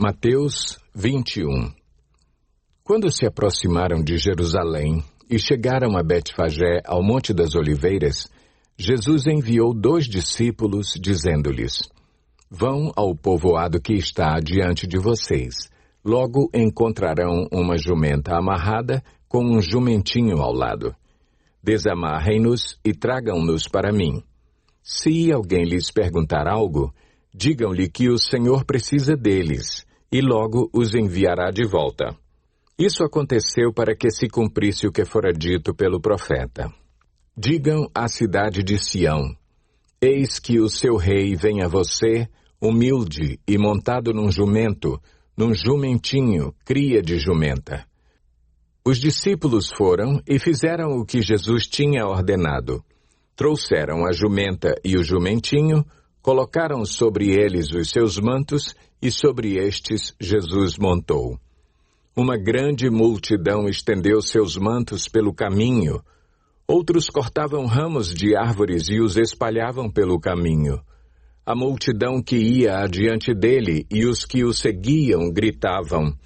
Mateus 21. Quando se aproximaram de Jerusalém e chegaram a Betfagé, ao Monte das Oliveiras, Jesus enviou 2 discípulos, dizendo-lhes: Vão ao povoado que está diante de vocês. Logo encontrarão uma jumenta amarrada com um jumentinho ao lado. Desamarrem-nos e tragam-nos para mim. Se alguém lhes perguntar algo, digam-lhe que o Senhor precisa deles, e logo os enviará de volta. Isso aconteceu para que se cumprisse o que fora dito pelo profeta. Digam à cidade de Sião: Eis que o seu rei vem a você, humilde e montado num jumento, num jumentinho, cria de jumenta. Os discípulos foram e fizeram o que Jesus tinha ordenado. Trouxeram a jumenta e o jumentinho, colocaram sobre eles os seus mantos e sobre estes Jesus montou. Uma grande multidão estendeu seus mantos pelo caminho. Outros cortavam ramos de árvores e os espalhavam pelo caminho. A multidão que ia adiante dele e os que o seguiam gritavam: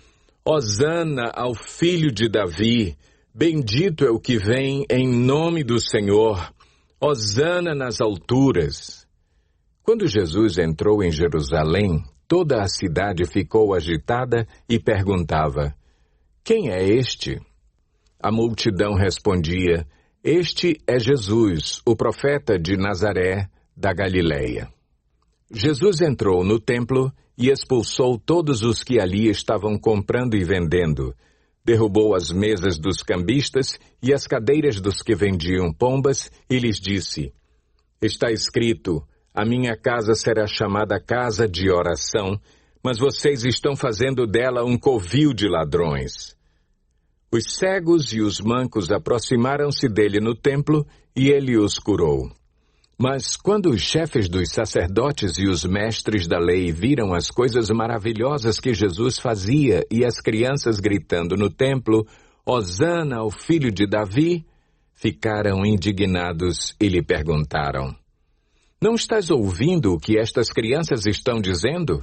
Hosana ao filho de Davi! Bendito é o que vem em nome do Senhor! Hosana nas alturas! Quando Jesus entrou em Jerusalém, toda a cidade ficou agitada e perguntava: Quem é este? A multidão respondia: Este é Jesus, o profeta de Nazaré, da Galileia. Jesus entrou no templo e expulsou todos os que ali estavam comprando e vendendo. Derrubou as mesas dos cambistas e as cadeiras dos que vendiam pombas e lhes disse: Está escrito: A minha casa será chamada casa de oração, mas vocês estão fazendo dela um covil de ladrões. Os cegos e os mancos aproximaram-se dele no templo e ele os curou. Mas quando os chefes dos sacerdotes e os mestres da lei viram as coisas maravilhosas que Jesus fazia e as crianças gritando no templo, Hosana ao filho de Davi, ficaram indignados e lhe perguntaram: Não estás ouvindo o que estas crianças estão dizendo?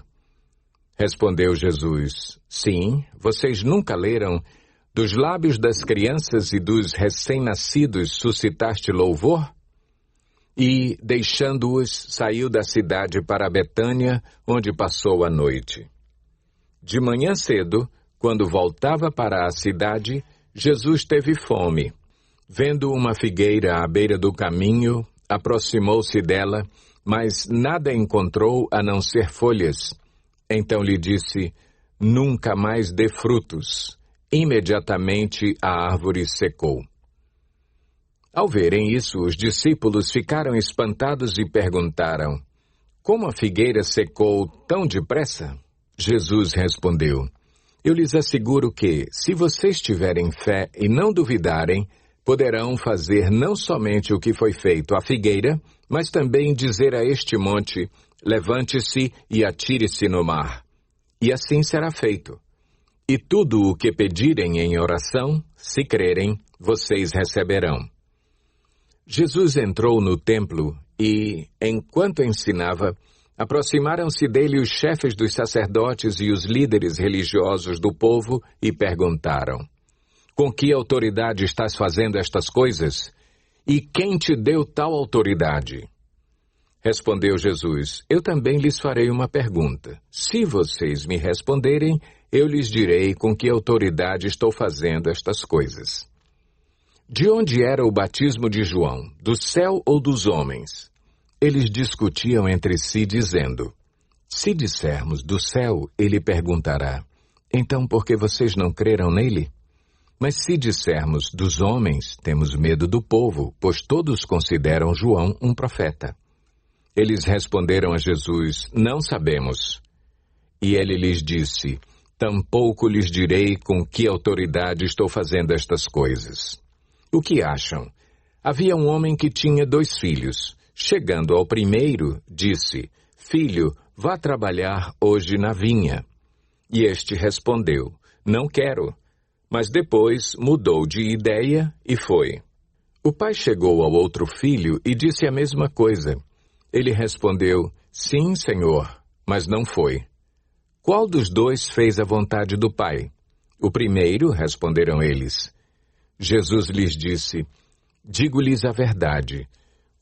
Respondeu Jesus: Sim, vocês nunca leram: Dos lábios das crianças e dos recém-nascidos suscitaste louvor? E, deixando-os, saiu da cidade para Betânia, onde passou a noite. De manhã cedo, quando voltava para a cidade, Jesus teve fome. Vendo uma figueira à beira do caminho, aproximou-se dela, mas nada encontrou a não ser folhas. Então lhe disse: Nunca mais dê frutos. Imediatamente a árvore secou. Ao verem isso, os discípulos ficaram espantados e perguntaram: Como a figueira secou tão depressa? Jesus respondeu: Eu lhes asseguro que, se vocês tiverem fé e não duvidarem, poderão fazer não somente o que foi feito à figueira, mas também dizer a este monte: Levante-se e atire-se no mar. E assim será feito. E tudo o que pedirem em oração, se crerem, vocês receberão. Jesus entrou no templo e, enquanto ensinava, aproximaram-se dele os chefes dos sacerdotes e os líderes religiosos do povo e perguntaram: Com que autoridade estás fazendo estas coisas? E quem te deu tal autoridade? Respondeu Jesus: Eu também lhes farei uma pergunta. Se vocês me responderem, eu lhes direi com que autoridade estou fazendo estas coisas. De onde era o batismo de João? Do céu ou dos homens? Eles discutiam entre si, dizendo: Se dissermos do céu, ele perguntará: Então por que vocês não creram nele? Mas se dissermos dos homens, temos medo do povo, pois todos consideram João um profeta. Eles responderam a Jesus: Não sabemos. E ele lhes disse: Tampouco lhes direi com que autoridade estou fazendo estas coisas. O que acham? Havia um homem que tinha 2 filhos. Chegando ao primeiro, disse: Filho, vá trabalhar hoje na vinha. E este respondeu: Não quero. Mas depois mudou de ideia e foi. O pai chegou ao outro filho e disse a mesma coisa. Ele respondeu: Sim, senhor, mas não foi. Qual dos dois fez a vontade do Pai? O primeiro, responderam eles. Jesus lhes disse, digo-lhes a verdade.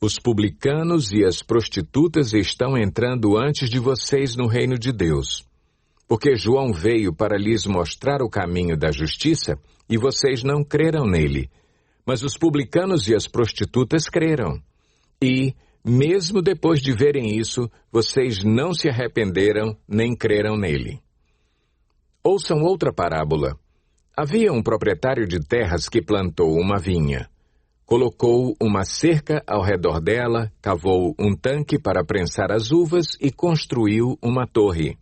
Os publicanos e as prostitutas estão entrando antes de vocês no reino de Deus. Porque João veio para lhes mostrar o caminho da justiça e vocês não creram nele. Mas os publicanos e as prostitutas creram. E, mesmo depois de verem isso, vocês não se arrependeram nem creram nele. Ouçam outra parábola. Havia um proprietário de terras que plantou uma vinha. Colocou uma cerca ao redor dela, cavou um tanque para prensar as uvas e construiu uma torre.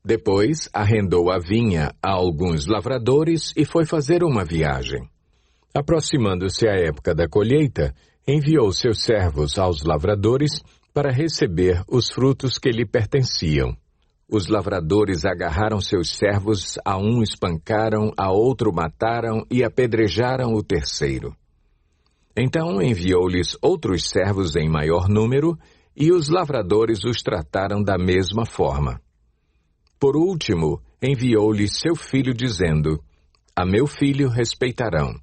Depois, arrendou a vinha a alguns lavradores e foi fazer uma viagem. Aproximando-se a época da colheita, enviou seus servos aos lavradores para receber os frutos que lhe pertenciam. Os lavradores agarraram seus servos, a um espancaram, a outro mataram e apedrejaram o terceiro. Então enviou-lhes outros servos em maior número, e os lavradores os trataram da mesma forma. Por último, enviou-lhes seu filho, dizendo, a meu filho respeitarão.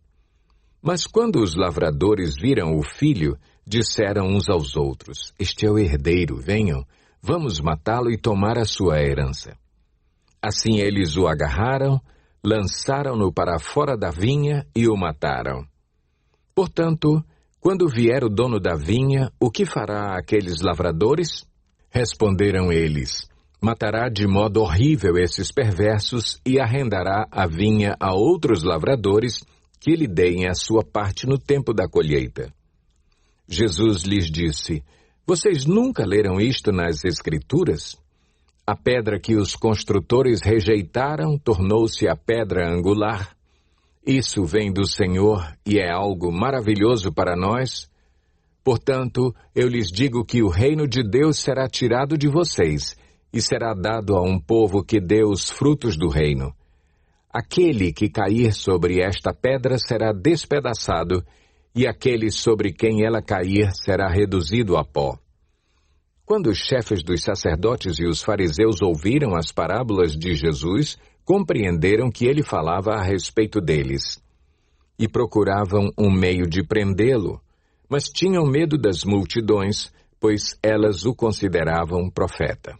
Mas quando os lavradores viram o filho, disseram uns aos outros, este é o herdeiro, venham, vamos matá-lo e tomar a sua herança. Assim eles o agarraram, lançaram-no para fora da vinha e o mataram. Portanto, quando vier o dono da vinha, o que fará aqueles lavradores? Responderam eles, matará de modo horrível esses perversos e arrendará a vinha a outros lavradores que lhe deem a sua parte no tempo da colheita. Jesus lhes disse, vocês nunca leram isto nas Escrituras? A pedra que os construtores rejeitaram tornou-se a pedra angular. Isso vem do Senhor e é algo maravilhoso para nós. Portanto, eu lhes digo que o reino de Deus será tirado de vocês e será dado a um povo que dê os frutos do reino. Aquele que cair sobre esta pedra será despedaçado, e aquele sobre quem ela cair será reduzido a pó. Quando os chefes dos sacerdotes e os fariseus ouviram as parábolas de Jesus, compreenderam que ele falava a respeito deles. E procuravam um meio de prendê-lo, mas tinham medo das multidões, pois elas o consideravam profeta.